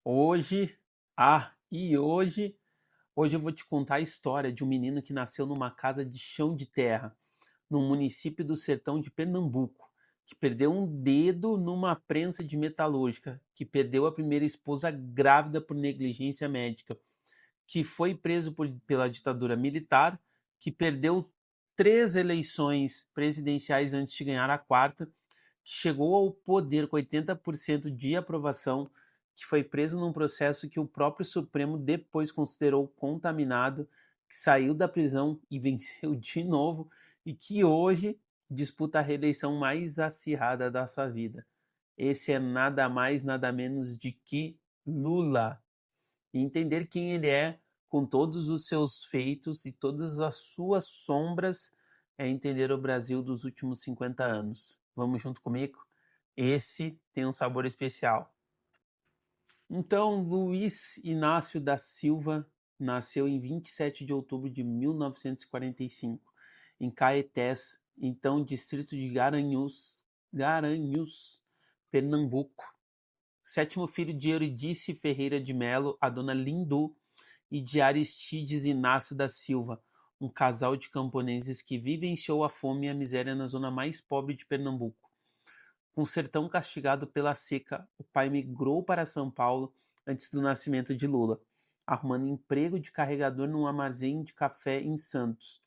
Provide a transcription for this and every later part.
Hoje, hoje eu vou te contar a história de um menino que nasceu numa casa de chão de terra, no município do sertão de Pernambuco, que perdeu um dedo numa prensa de metalúrgica, que perdeu a primeira esposa grávida por negligência médica, que foi preso pela ditadura militar, que perdeu 3 eleições presidenciais antes de ganhar a quarta, que chegou ao poder com 80% de aprovação, que foi preso num processo que o próprio Supremo depois considerou contaminado, que saiu da prisão e venceu de novo, e que hoje disputa a reeleição mais acirrada da sua vida. Esse é nada mais, nada menos de que Lula. E entender quem ele é, com todos os seus feitos e todas as suas sombras, é entender o Brasil dos últimos 50 anos. Vamos junto comigo? Esse tem um sabor especial. Então, Luiz Inácio da Silva nasceu em 27 de outubro de 1945, em Caetés, então distrito de Garanhuns, Pernambuco. Sétimo filho de Euridice Ferreira de Melo, a dona Lindu, e de Aristides Inácio da Silva, um casal de camponeses que vivenciou a fome e a miséria na zona mais pobre de Pernambuco. Com o sertão castigado pela seca, o pai migrou para São Paulo antes do nascimento de Lula, arrumando emprego de carregador num armazém de café em Santos.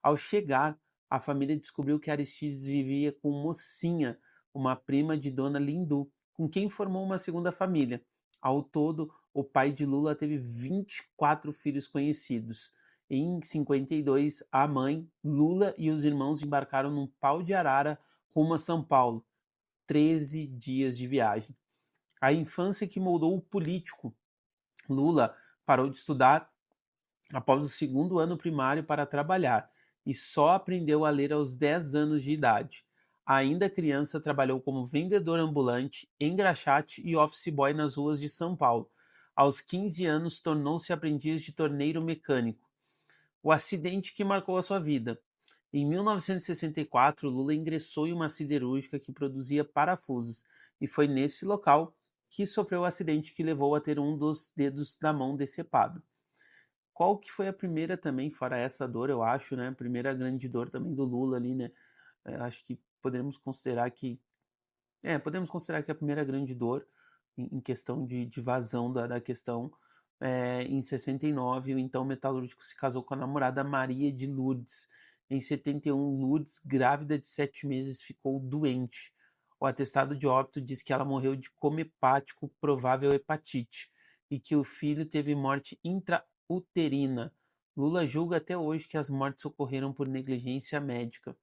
Ao chegar, a família descobriu que Aristides vivia com Mocinha, uma prima de Dona Lindu, com quem formou uma segunda família. Ao todo, o pai de Lula teve 24 filhos conhecidos. Em 52, a mãe, Lula e os irmãos embarcaram num pau de arara rumo a São Paulo. 13 dias de viagem. A infância que moldou o político. Lula parou de estudar após o segundo ano primário para trabalhar e só aprendeu a ler aos 10 anos de idade. Ainda criança, trabalhou como vendedor ambulante, engraxate e office boy nas ruas de São Paulo. Aos 15 anos, tornou-se aprendiz de torneiro mecânico. O acidente que marcou a sua vida. Em 1964, Lula ingressou em uma siderúrgica que produzia parafusos e foi nesse local que sofreu o acidente que levou a ter um dos dedos da mão decepado. Qual que foi a primeira também, fora essa dor, eu acho, né? A primeira grande dor também do Lula ali, né? Acho que podemos considerar que a primeira grande dor em questão de vazão da questão em 69, o então metalúrgico se casou com a namorada Maria de Lourdes. Em 71, Lourdes, grávida de 7 meses, ficou doente. O atestado de óbito diz que ela morreu de coma hepático, provável hepatite, e que o filho teve morte intrauterina. Lula julga até hoje que as mortes ocorreram por negligência médica.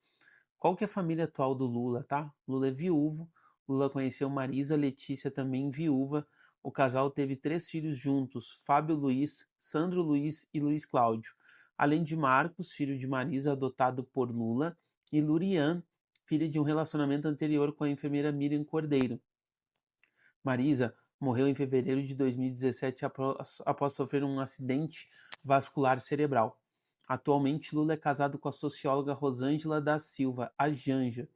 Qual que é a família atual do Lula, tá? Lula é viúvo. Lula conheceu Marisa Letícia, também viúva. O casal teve 3 filhos juntos: Fábio Luiz, Sandro Luiz e Luiz Cláudio. Além de Marcos, filho de Marisa, adotado por Lula, e Lurian, filha de um relacionamento anterior com a enfermeira Miriam Cordeiro. Marisa morreu em fevereiro de 2017 após sofrer um acidente vascular cerebral. Atualmente, Lula é casado com a socióloga Rosângela da Silva, a Janja.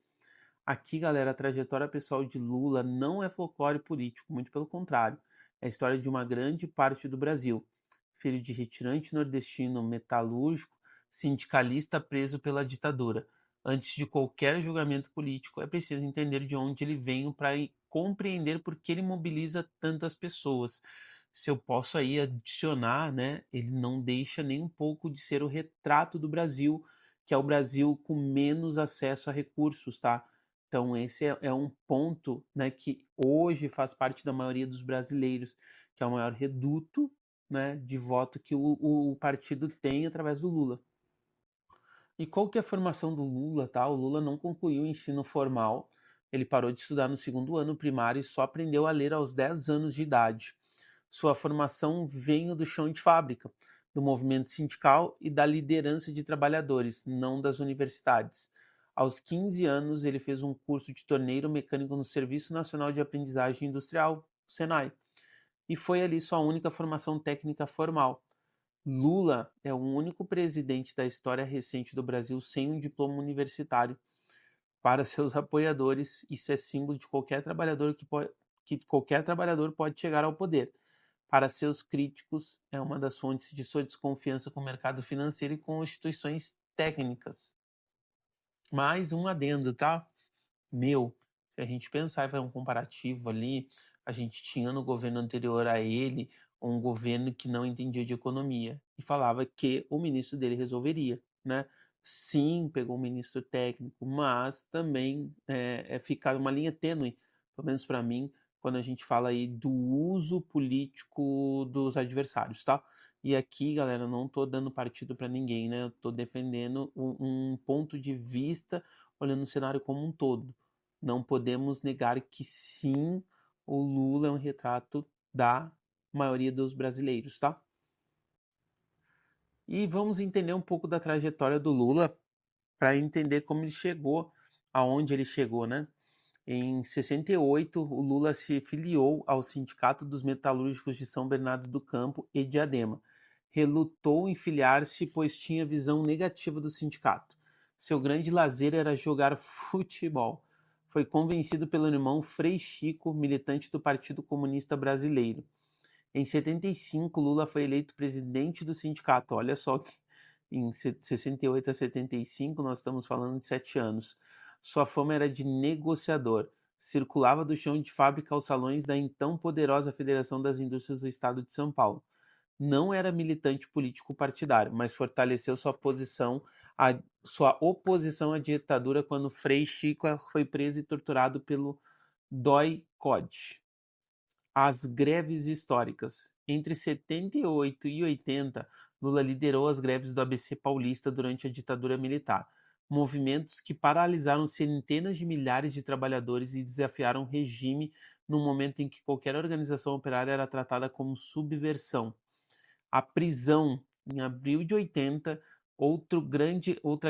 Aqui, galera, a trajetória pessoal de Lula não é folclore político, muito pelo contrário. É a história de uma grande parte do Brasil. Filho de retirante nordestino metalúrgico, sindicalista preso pela ditadura. Antes de qualquer julgamento político, é preciso entender de onde ele veio para compreender por que ele mobiliza tantas pessoas. Se eu posso aí adicionar, né, ele não deixa nem um pouco de ser o retrato do Brasil, que é o Brasil com menos acesso a recursos, tá? Então esse é um ponto, né, que hoje faz parte da maioria dos brasileiros, que é o maior reduto, né, de voto que o partido tem através do Lula. E qual que é a formação do Lula, tá? O Lula não concluiu o ensino formal, ele parou de estudar no segundo ano primário e só aprendeu a ler aos 10 anos de idade. Sua formação veio do chão de fábrica, do movimento sindical e da liderança de trabalhadores, não das universidades. Aos 15 anos, ele fez um curso de torneiro mecânico no Serviço Nacional de Aprendizagem Industrial, SENAI, e foi ali sua única formação técnica formal. Lula é o único presidente da história recente do Brasil sem um diploma universitário. Para seus apoiadores, isso é símbolo de qualquer trabalhador que qualquer trabalhador pode chegar ao poder. Para seus críticos, é uma das fontes de sua desconfiança com o mercado financeiro e com instituições técnicas. Mais um adendo, tá? Se a gente pensar e fazer um comparativo ali, a gente tinha no governo anterior a ele um governo que não entendia de economia e falava que o ministro dele resolveria, né? Sim, pegou um ministro técnico, mas também fica uma linha tênue, pelo menos para mim, quando a gente fala aí do uso político dos adversários, tá? E aqui, galera, eu não tô dando partido para ninguém, né? Eu tô defendendo um ponto de vista olhando o cenário como um todo. Não podemos negar que sim, o Lula é um retrato da maioria dos brasileiros, tá? E vamos entender um pouco da trajetória do Lula para entender como ele chegou aonde ele chegou, né? Em 68, o Lula se filiou ao Sindicato dos Metalúrgicos de São Bernardo do Campo e Diadema. Relutou em filiar-se, pois tinha visão negativa do sindicato. Seu grande lazer era jogar futebol. Foi convencido pelo irmão Frei Chico, militante do Partido Comunista Brasileiro. Em 75, Lula foi eleito presidente do sindicato. Olha só que em 68 a 75, nós estamos falando de 7 anos. Sua fama era de negociador. Circulava do chão de fábrica aos salões da então poderosa Federação das Indústrias do Estado de São Paulo. Não era militante político partidário, mas fortaleceu sua oposição à ditadura quando Frei Chico foi preso e torturado pelo DOI-CODE. As greves históricas. Entre 78 e 80, Lula liderou as greves do ABC Paulista durante a ditadura militar, movimentos que paralisaram centenas de milhares de trabalhadores e desafiaram o regime num momento em que qualquer organização operária era tratada como subversão. A prisão, em abril de 80, outra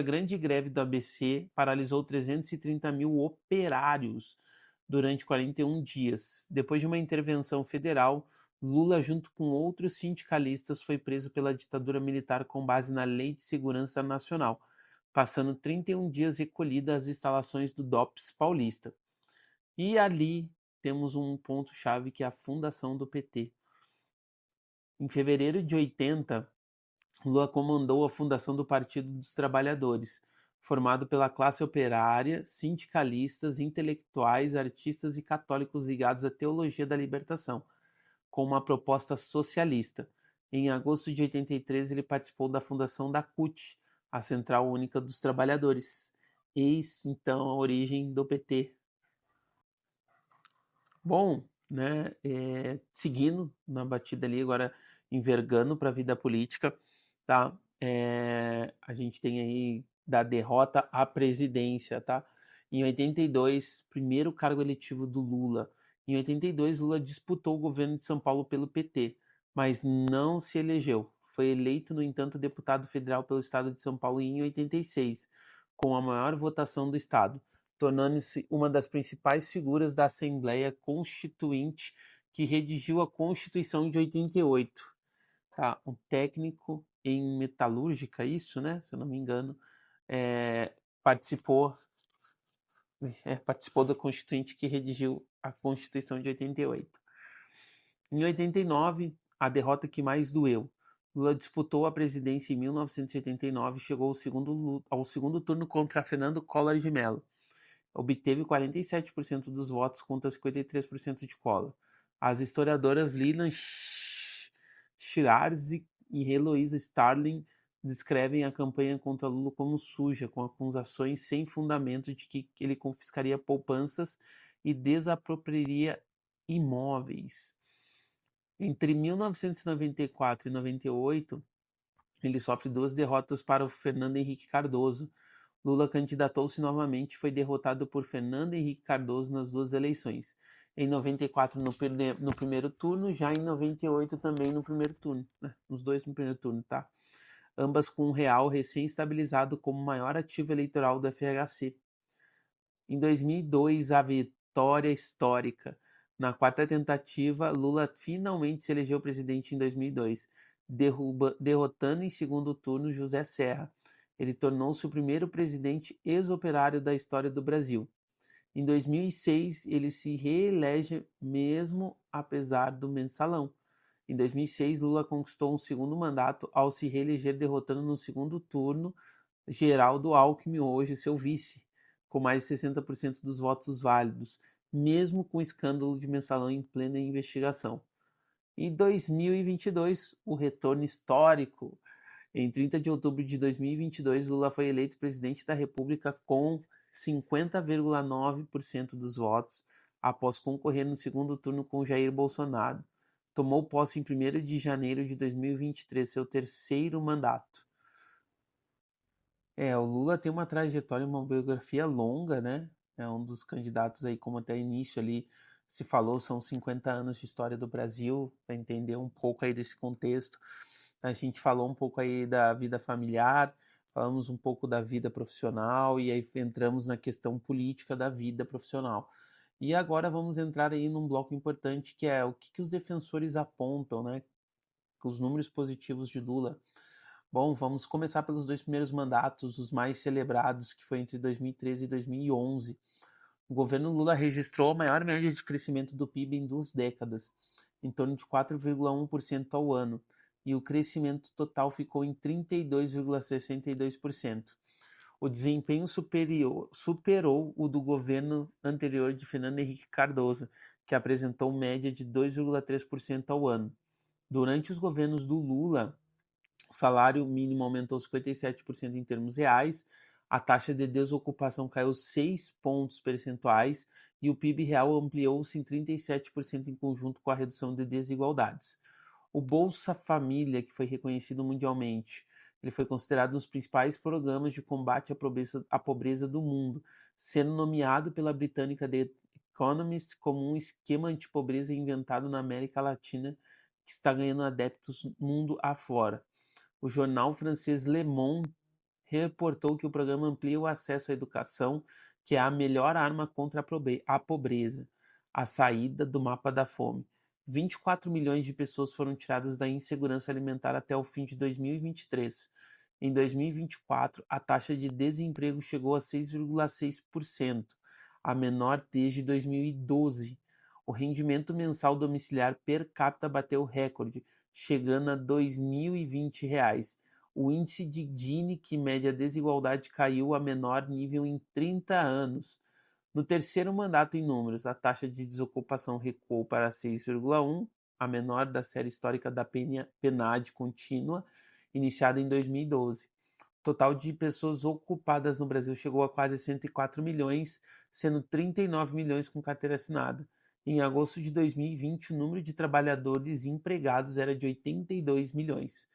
grande greve do ABC paralisou 330 mil operários durante 41 dias. Depois de uma intervenção federal, Lula, junto com outros sindicalistas, foi preso pela ditadura militar com base na Lei de Segurança Nacional, passando 31 dias recolhido às instalações do DOPS paulista. E ali temos um ponto-chave que é a fundação do PT. Em fevereiro de 80, Lula comandou a fundação do Partido dos Trabalhadores, formado pela classe operária, sindicalistas, intelectuais, artistas e católicos ligados à teologia da libertação, com uma proposta socialista. Em agosto de 83, ele participou da fundação da CUT, a Central Única dos Trabalhadores. Eis, então, a origem do PT. Bom, né, seguindo na batida ali, agora envergando para a vida política, tá? A gente tem aí da derrota à presidência, tá? Em 82, primeiro cargo eletivo do Lula. Em 82, Lula disputou o governo de São Paulo pelo PT, mas não se elegeu. Foi eleito, no entanto, deputado federal pelo estado de São Paulo em 86, com a maior votação do estado, tornando-se uma das principais figuras da Assembleia Constituinte que redigiu a Constituição de 88. Tá, um técnico em metalúrgica, isso, né? Se eu não me engano, participou da Constituinte que redigiu a Constituição de 88. Em 89, a derrota que mais doeu. Lula disputou a presidência em 1989 e chegou ao segundo turno contra Fernando Collor de Mello. Obteve 47% dos votos contra 53% de Collor. As historiadoras Lilian Schirarzy e Heloísa Starling descrevem a campanha contra Lula como suja, com acusações sem fundamento de que ele confiscaria poupanças e desapropriaria imóveis. Entre 1994 e 98, ele sofre 2 derrotas para o Fernando Henrique Cardoso. Lula candidatou-se novamente e foi derrotado por Fernando Henrique Cardoso nas 2 eleições. Em 94 no primeiro turno, já em 98 também no primeiro turno, né? Os 2 no primeiro turno, tá? Ambas com um real recém-estabilizado como maior ativo eleitoral do FHC. Em 2002, a vitória histórica. Na 4ª tentativa, Lula finalmente se elegeu presidente em 2002, derrotando em segundo turno José Serra. Ele tornou-se o primeiro presidente ex-operário da história do Brasil. Em 2006, ele se reelege mesmo apesar do mensalão. Em 2006, Lula conquistou um segundo mandato ao se reeleger, derrotando no segundo turno Geraldo Alckmin, hoje seu vice, com mais de 60% dos votos válidos, mesmo com o escândalo de mensalão em plena investigação. Em 2022, o retorno histórico. Em 30 de outubro de 2022, Lula foi eleito presidente da República com 50,9% dos votos, após concorrer no segundo turno com Jair Bolsonaro. Tomou posse em 1º de janeiro de 2023, seu terceiro mandato. O Lula tem uma trajetória, uma biografia longa, né? É um dos candidatos aí, como até início ali se falou, são 50 anos de história do Brasil, para entender um pouco aí desse contexto. A gente falou um pouco aí da vida familiar, falamos um pouco da vida profissional e aí entramos na questão política da vida profissional. E agora vamos entrar aí num bloco importante, que é o que os defensores apontam, né? Os números positivos de Lula. Bom, vamos começar pelos 2 primeiros mandatos, os mais celebrados, que foi entre 2013 e 2011. O governo Lula registrou a maior média de crescimento do PIB em 2 décadas, em torno de 4,1% ao ano, e o crescimento total ficou em 32,62%. O desempenho superou o do governo anterior de Fernando Henrique Cardoso, que apresentou média de 2,3% ao ano. Durante os governos do Lula, o salário mínimo aumentou 57% em termos reais, a taxa de desocupação caiu 6 pontos percentuais e o PIB real ampliou-se em 37% em conjunto com a redução de desigualdades. O Bolsa Família, que foi reconhecido mundialmente, ele foi considerado um dos principais programas de combate à pobreza do mundo, sendo nomeado pela britânica The Economist como um esquema antipobreza inventado na América Latina que está ganhando adeptos mundo afora. O jornal francês Le Monde reportou que o programa amplia o acesso à educação, que é a melhor arma contra a pobreza, a saída do mapa da fome. 24 milhões de pessoas foram tiradas da insegurança alimentar até o fim de 2023. Em 2024, a taxa de desemprego chegou a 6,6%, a menor desde 2012. O rendimento mensal domiciliar per capita bateu recorde, chegando a R$ 2.020. O índice de Gini, que mede a desigualdade, caiu a menor nível em 30 anos. No terceiro mandato em números, a taxa de desocupação recuou para 6,1, a menor da série histórica da PNAD contínua, iniciada em 2012. O total de pessoas ocupadas no Brasil chegou a quase 104 milhões, sendo 39 milhões com carteira assinada. Em agosto de 2020, o número de trabalhadores empregados era de 82 milhões.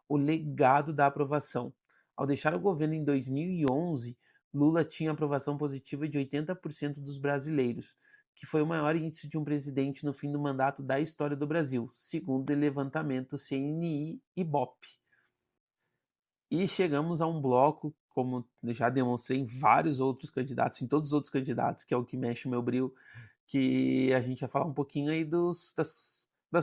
O legado da aprovação. Ao deixar o governo em 2011, Lula tinha aprovação positiva de 80% dos brasileiros, que foi o maior índice de um presidente no fim do mandato da história do Brasil, segundo o levantamento CNI e Ibope. E chegamos a um bloco, como já demonstrei em vários outros candidatos, em todos os outros candidatos, que é o que mexe o meu brilho, que a gente vai falar um pouquinho aí das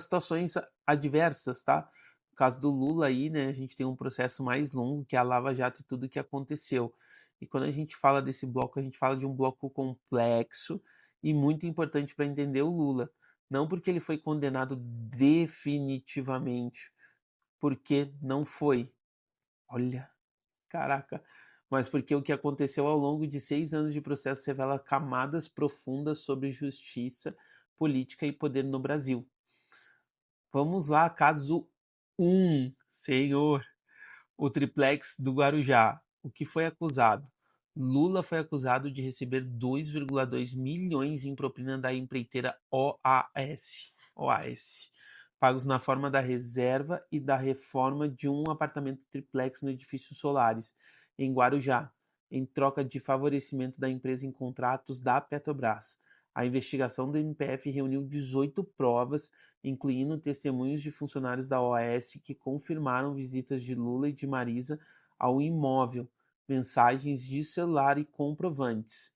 situações adversas, tá? No caso do Lula aí, né, a gente tem um processo mais longo, que é a Lava Jato e tudo que aconteceu. E quando a gente fala desse bloco, a gente fala de um bloco complexo e muito importante para entender o Lula. Não porque ele foi condenado definitivamente, porque não foi. Olha, caraca. Mas porque o que aconteceu ao longo de 6 anos de processo revela camadas profundas sobre justiça, política e poder no Brasil. Vamos lá, caso 1, senhor. O triplex do Guarujá. O que foi acusado? Lula foi acusado de receber 2,2 milhões em propina da empreiteira OAS, pagos na forma da reserva e da reforma de um apartamento triplex no edifício Solares, em Guarujá, em troca de favorecimento da empresa em contratos da Petrobras. A investigação do MPF reuniu 18 provas, incluindo testemunhos de funcionários da OAS que confirmaram visitas de Lula e de Marisa ao imóvel, mensagens de celular e comprovantes.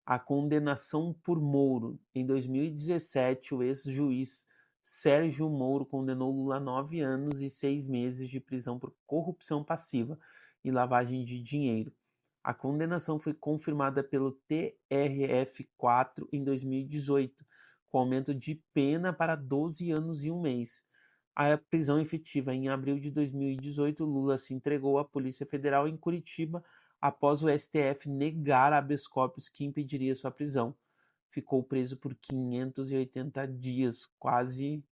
A condenação por Moro. Em 2017, o ex-juiz Sérgio Moro condenou Lula a 9 anos e 6 meses de prisão por corrupção passiva e lavagem de dinheiro. A condenação foi confirmada pelo TRF4 em 2018, com aumento de pena para 12 anos e 1 mês. a prisão efetiva. Em abril de 2018, Lula se entregou à Polícia Federal em Curitiba após o STF negar habeas corpus que impediria sua prisão. Ficou preso por 580 dias, quase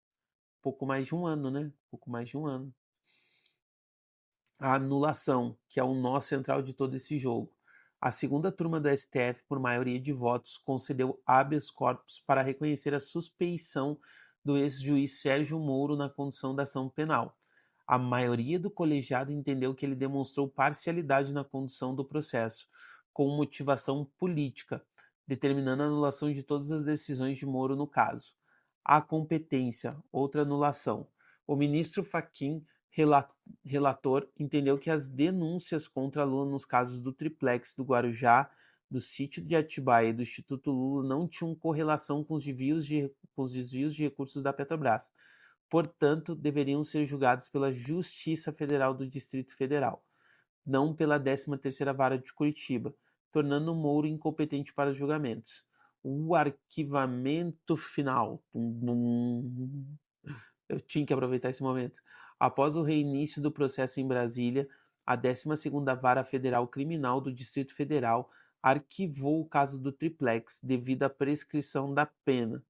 pouco mais de um ano, né? Pouco mais de um ano. A anulação, que é o nó central de todo esse jogo. A segunda turma do STF, por maioria de votos, concedeu habeas corpus para reconhecer a suspeição do ex-juiz Sérgio Moro na condução da ação penal. A maioria do colegiado entendeu que ele demonstrou parcialidade na condução do processo, com motivação política, determinando a anulação de todas as decisões de Moro no caso. A competência, outra anulação. O ministro Fachin, relator, entendeu que as denúncias contra Lula nos casos do triplex do Guarujá, do sítio de Atibaia e do Instituto Lula não tinham correlação com os desvios de recursos da Petrobras. Portanto, deveriam ser julgados pela Justiça Federal do Distrito Federal, não pela 13ª Vara de Curitiba, tornando Moro incompetente para os julgamentos. O arquivamento final. Eu tinha que aproveitar esse momento. Após o reinício do processo em Brasília, a 12ª Vara Federal Criminal do Distrito Federal arquivou o caso do triplex devido à prescrição da pena.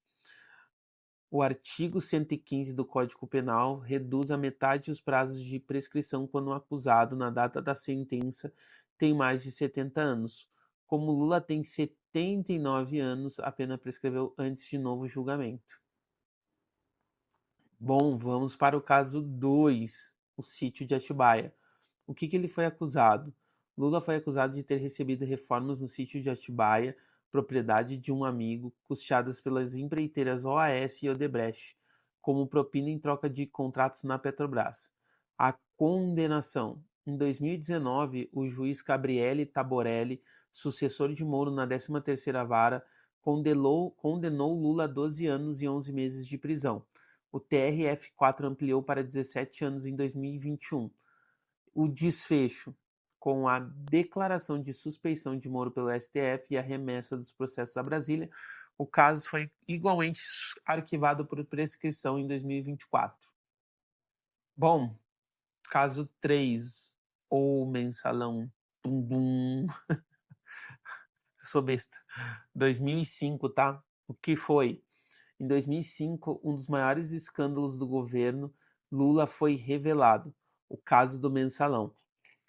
O artigo 115 do Código Penal reduz a metade os prazos de prescrição quando o acusado, na data da sentença, tem mais de 70 anos. Como Lula tem 79 anos, a pena prescreveu antes de novo julgamento. Bom, vamos para o caso 2, o sítio de Atibaia. O que ele foi acusado? Lula foi acusado de ter recebido reformas no sítio de Atibaia, propriedade de um amigo, custeadas pelas empreiteiras OAS e Odebrecht, como propina em troca de contratos na Petrobras. A condenação. Em 2019, o juiz Gabriele Taborelli, sucessor de Moro na 13ª Vara, condenou Lula a 12 anos e 11 meses de prisão. O TRF4 ampliou para 17 anos em 2021. O desfecho, com a declaração de suspeição de Moro pelo STF e a remessa dos processos a Brasília, o caso foi igualmente arquivado por prescrição em 2024. Bom, caso 3, ou mensalão. Bum, bum. Eu sou besta. 2005, tá? O que foi? Em 2005, um dos maiores escândalos do governo Lula foi revelado, o caso do mensalão,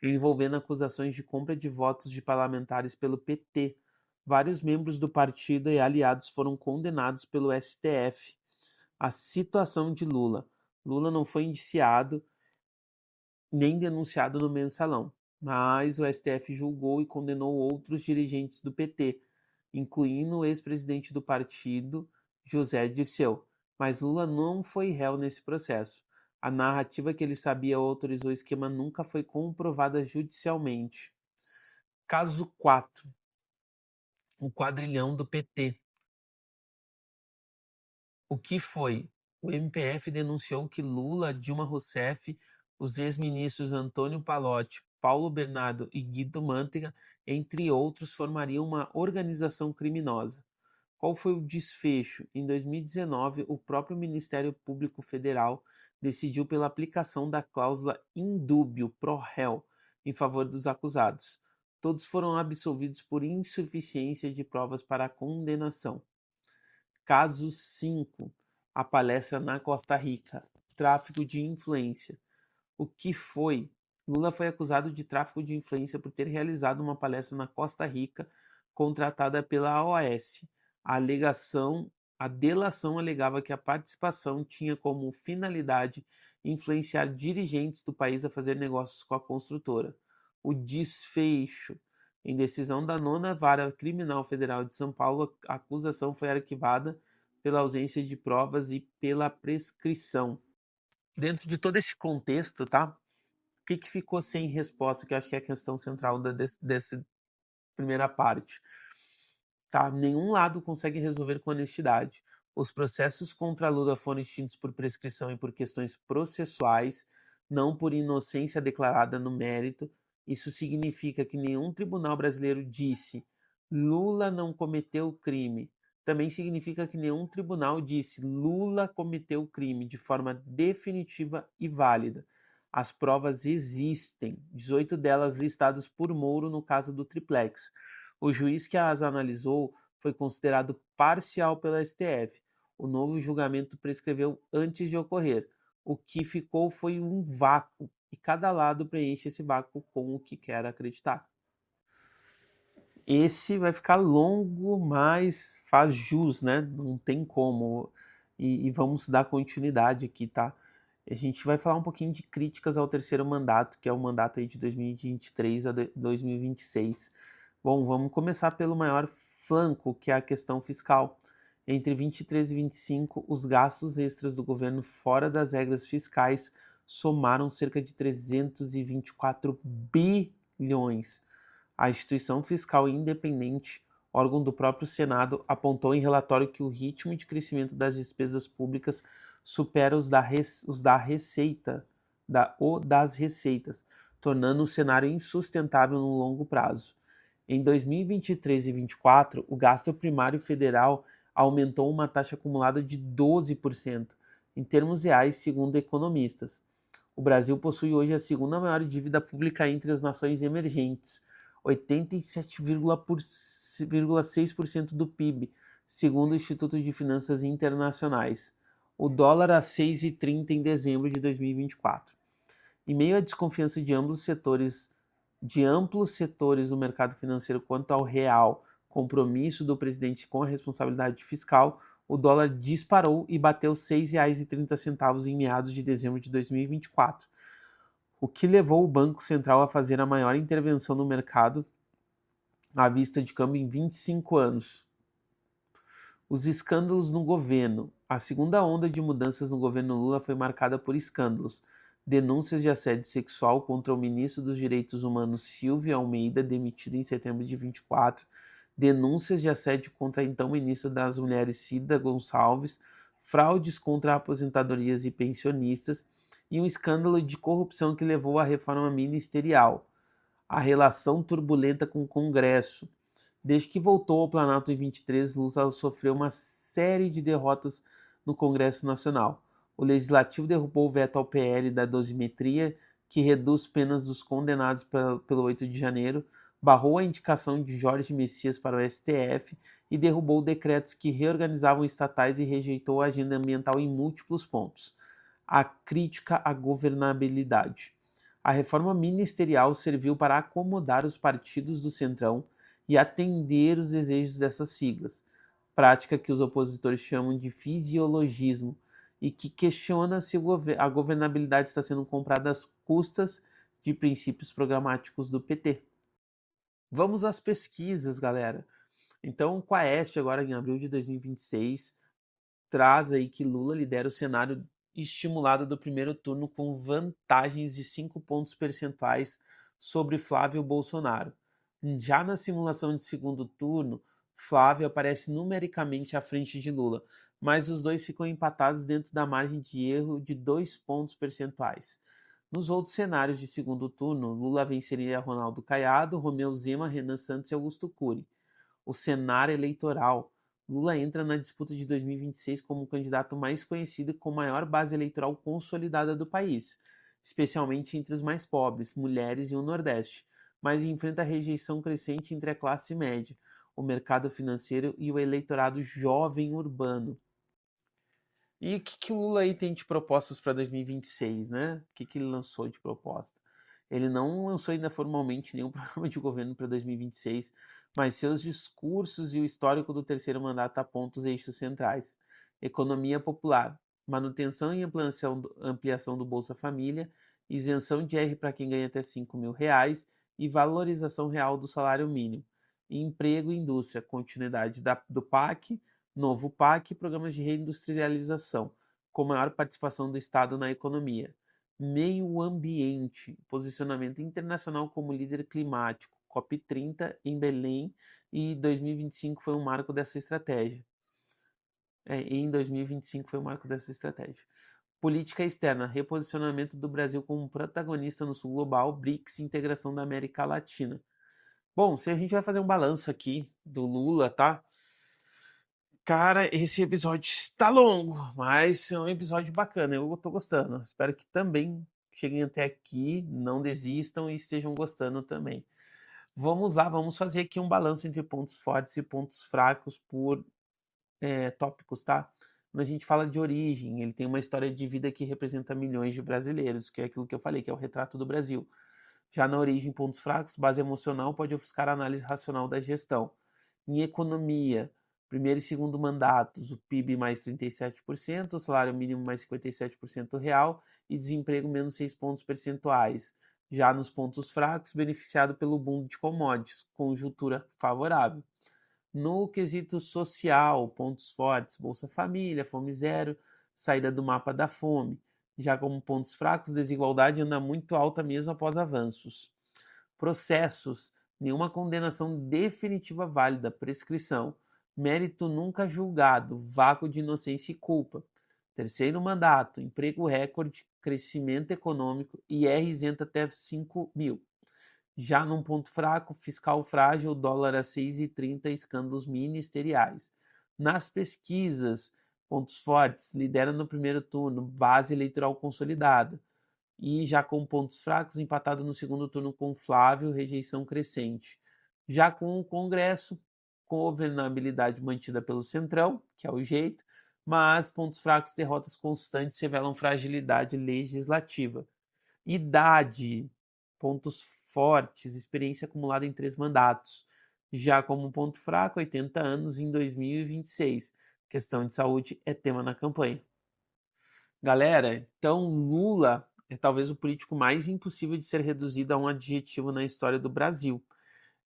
envolvendo acusações de compra de votos de parlamentares pelo PT. Vários membros do partido e aliados foram condenados pelo STF. A situação de Lula. Lula não foi indiciado nem denunciado no mensalão, mas o STF julgou e condenou outros dirigentes do PT, incluindo o ex-presidente do partido, José Dirceu. Mas Lula não foi réu nesse processo. A narrativa que ele sabia ou autorizou o esquema nunca foi comprovada judicialmente. Caso 4. O quadrilhão do PT. O que foi? O MPF denunciou que Lula, Dilma Rousseff, os ex-ministros Antônio Pallotti, Paulo Bernardo e Guido Mantega, entre outros, formariam uma organização criminosa. Qual foi o desfecho? Em 2019, o próprio Ministério Público Federal decidiu pela aplicação da cláusula indúbio pro réu em favor dos acusados. Todos foram absolvidos por insuficiência de provas para a condenação. Caso 5. A palestra na Costa Rica. Tráfico de influência. O que foi? Lula foi acusado de tráfico de influência por ter realizado uma palestra na Costa Rica contratada pela OAS. A delação alegava que a participação tinha como finalidade influenciar dirigentes do país a fazer negócios com a construtora. O desfecho. Em decisão da 9ª Vara Criminal Federal de São Paulo, a acusação foi arquivada pela ausência de provas e pela prescrição. Dentro de todo esse contexto, tá? O que ficou sem resposta, que eu acho que é a questão central dessa primeira parte. Tá? Nenhum lado consegue resolver com honestidade. Os processos contra Lula foram extintos por prescrição e por questões processuais, não por inocência declarada no mérito. Isso significa que nenhum tribunal brasileiro disse Lula não cometeu crime. também significa que nenhum tribunal disse Lula cometeu o crime de forma definitiva e válida. As provas existem, 18 delas listadas por Moro no caso do triplex. O juiz que as analisou foi considerado parcial pela STF. O novo julgamento prescreveu antes de ocorrer. O que ficou foi um vácuo, e cada lado preenche esse vácuo com o que quer acreditar. Esse vai ficar longo, mas faz jus, né? Não tem como. E vamos dar continuidade aqui, tá? A gente vai falar um pouquinho de críticas ao terceiro mandato, que é o mandato aí de 2023 a 2026. Bom, vamos começar pelo maior flanco, que é a questão fiscal. Entre 23 e 25, os gastos extras do governo fora das regras fiscais somaram cerca de 324 bilhões. A instituição fiscal independente, órgão do próprio Senado, apontou em relatório que o ritmo de crescimento das despesas públicas supera os das receitas, tornando o cenário insustentável no longo prazo. Em 2023 e 2024, o gasto primário federal aumentou uma taxa acumulada de 12%, em termos reais, segundo economistas. O Brasil possui hoje a segunda maior dívida pública entre as nações emergentes, 87,6% do PIB, segundo o Instituto de Finanças Internacionais. O dólar a 6,30 em dezembro de 2024. Em meio à desconfiança de amplos setores do mercado financeiro quanto ao real compromisso do presidente com a responsabilidade fiscal, o dólar disparou e bateu R$ 6,30 em meados de dezembro de 2024, o que levou o Banco Central a fazer a maior intervenção no mercado à vista de câmbio em 25 anos. Os escândalos no governo. A segunda onda de mudanças no governo Lula foi marcada por escândalos. Denúncias de assédio sexual contra o ministro dos Direitos Humanos Silvio Almeida, demitido em setembro de 24, denúncias de assédio contra a então ministra das Mulheres Cida Gonçalves, fraudes contra aposentadorias e pensionistas e um escândalo de corrupção que levou à reforma ministerial. A relação turbulenta com o Congresso. Desde que voltou ao Planalto em 23, Lula sofreu uma série de derrotas no Congresso Nacional. O Legislativo derrubou o veto ao PL da dosimetria, que reduz penas dos condenados pelo 8 de janeiro, barrou a indicação de Jorge Messias para o STF e derrubou decretos que reorganizavam estatais e rejeitou a agenda ambiental em múltiplos pontos. A crítica à governabilidade. A reforma ministerial serviu para acomodar os partidos do Centrão e atender os desejos dessas siglas, prática que os opositores chamam de fisiologismo e que questiona se a governabilidade está sendo comprada às custas de princípios programáticos do PT. Vamos às pesquisas, galera. Então, o Quaest, agora em abril de 2026, traz aí que Lula lidera o cenário estimulado do primeiro turno com vantagens de 5 pontos percentuais sobre Flávio Bolsonaro. Já na simulação de segundo turno, Flávio aparece numericamente à frente de Lula, mas os dois ficam empatados dentro da margem de erro de 2 pontos percentuais. Nos outros cenários de segundo turno, Lula venceria Ronaldo Caiado, Romeu Zema, Renan Santos e Augusto Cury. O cenário eleitoral. Lula entra na disputa de 2026 como o candidato mais conhecido e com maior base eleitoral consolidada do país, especialmente entre os mais pobres, mulheres e o Nordeste, mas enfrenta rejeição crescente entre a classe média, o mercado financeiro e o eleitorado jovem urbano. E o que o Lula aí tem de propostas para 2026, né? O que ele lançou de proposta? Ele não lançou ainda formalmente nenhum programa de governo para 2026, mas seus discursos e o histórico do terceiro mandato apontam os eixos centrais. Economia popular, manutenção e ampliação do Bolsa Família, isenção de R para quem ganha até R$ 5.000 e valorização real do salário mínimo. Emprego e indústria, continuidade do PAC, novo PAC e programas de reindustrialização, com maior participação do Estado na economia. Meio ambiente, posicionamento internacional como líder climático, COP30 em Belém, e 2025 foi um marco dessa estratégia. Em 2025 foi um marco dessa estratégia. Política externa, reposicionamento do Brasil como protagonista no sul global, BRICS e integração da América Latina. Bom, se a gente vai fazer um balanço aqui do Lula, tá? Cara, esse episódio está longo, mas é um episódio bacana, eu tô gostando. Espero que também cheguem até aqui, não desistam e estejam gostando também. Vamos lá, vamos fazer aqui um balanço entre pontos fortes e pontos fracos por tópicos, tá? Quando a gente fala de origem, ele tem uma história de vida que representa milhões de brasileiros, que é aquilo que eu falei, que é o retrato do Brasil. Já na origem, pontos fracos, base emocional pode ofuscar a análise racional da gestão. Em economia, primeiro e segundo mandatos, o PIB mais 37%, o salário mínimo mais 57% real e desemprego menos 6 pontos percentuais. Já nos pontos fracos, beneficiado pelo boom de commodities, conjuntura favorável. No quesito social, pontos fortes, Bolsa Família, Fome Zero, saída do mapa da fome. Já como pontos fracos, desigualdade anda muito alta mesmo após avanços. Processos, nenhuma condenação definitiva válida, prescrição. Mérito nunca julgado, vácuo de inocência e culpa. Terceiro mandato, emprego recorde, crescimento econômico, IR isento até 5 mil. Já num ponto fraco, fiscal frágil, dólar a 6,30, escândalos ministeriais. Nas pesquisas, pontos fortes, lidera no primeiro turno, base eleitoral consolidada. E já com pontos fracos, empatado no segundo turno com Flávio, rejeição crescente. Já com o Congresso, governabilidade mantida pelo Centrão, que é o jeito, mas pontos fracos, derrotas constantes revelam fragilidade legislativa. Idade, pontos fortes, experiência acumulada em 3 mandatos. Já como ponto fraco, 80 anos em 2026. Questão de saúde é tema na campanha. Galera, então Lula é talvez o político mais impossível de ser reduzido a um adjetivo na história do Brasil.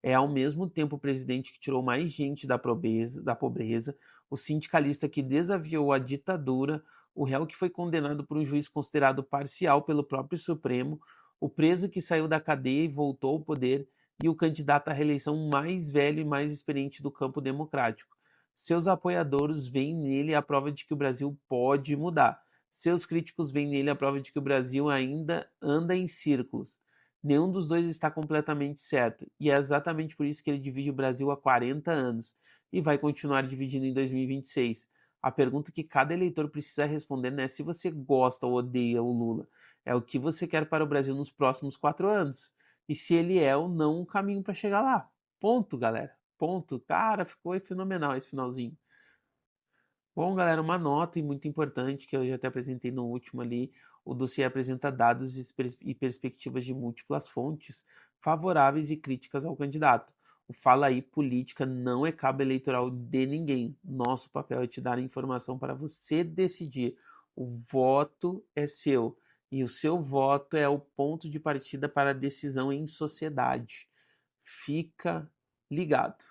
É ao mesmo tempo o presidente que tirou mais gente da pobreza, o sindicalista que desafiou a ditadura, o réu que foi condenado por um juiz considerado parcial pelo próprio Supremo, o preso que saiu da cadeia e voltou ao poder, e o candidato à reeleição mais velho e mais experiente do campo democrático. Seus apoiadores veem nele a prova de que o Brasil pode mudar. Seus críticos veem nele a prova de que o Brasil ainda anda em círculos. Nenhum dos dois está completamente certo, e é exatamente por isso que ele divide o Brasil há 40 anos e vai continuar dividindo em 2026. A pergunta que cada eleitor precisa responder não é se você gosta ou odeia o Lula, é o que você quer para o Brasil nos próximos 4 anos e se ele é ou não o caminho para chegar lá. Ponto, galera. Ponto. Cara, ficou fenomenal esse finalzinho. Bom, galera, uma nota e muito importante que eu já até apresentei no último ali, o dossiê apresenta dados e perspectivas de múltiplas fontes favoráveis e críticas ao candidato. O Fala Aí Política não é cabo eleitoral de ninguém. Nosso papel é te dar a informação para você decidir. O voto é seu e o seu voto é o ponto de partida para a decisão em sociedade. Fica ligado.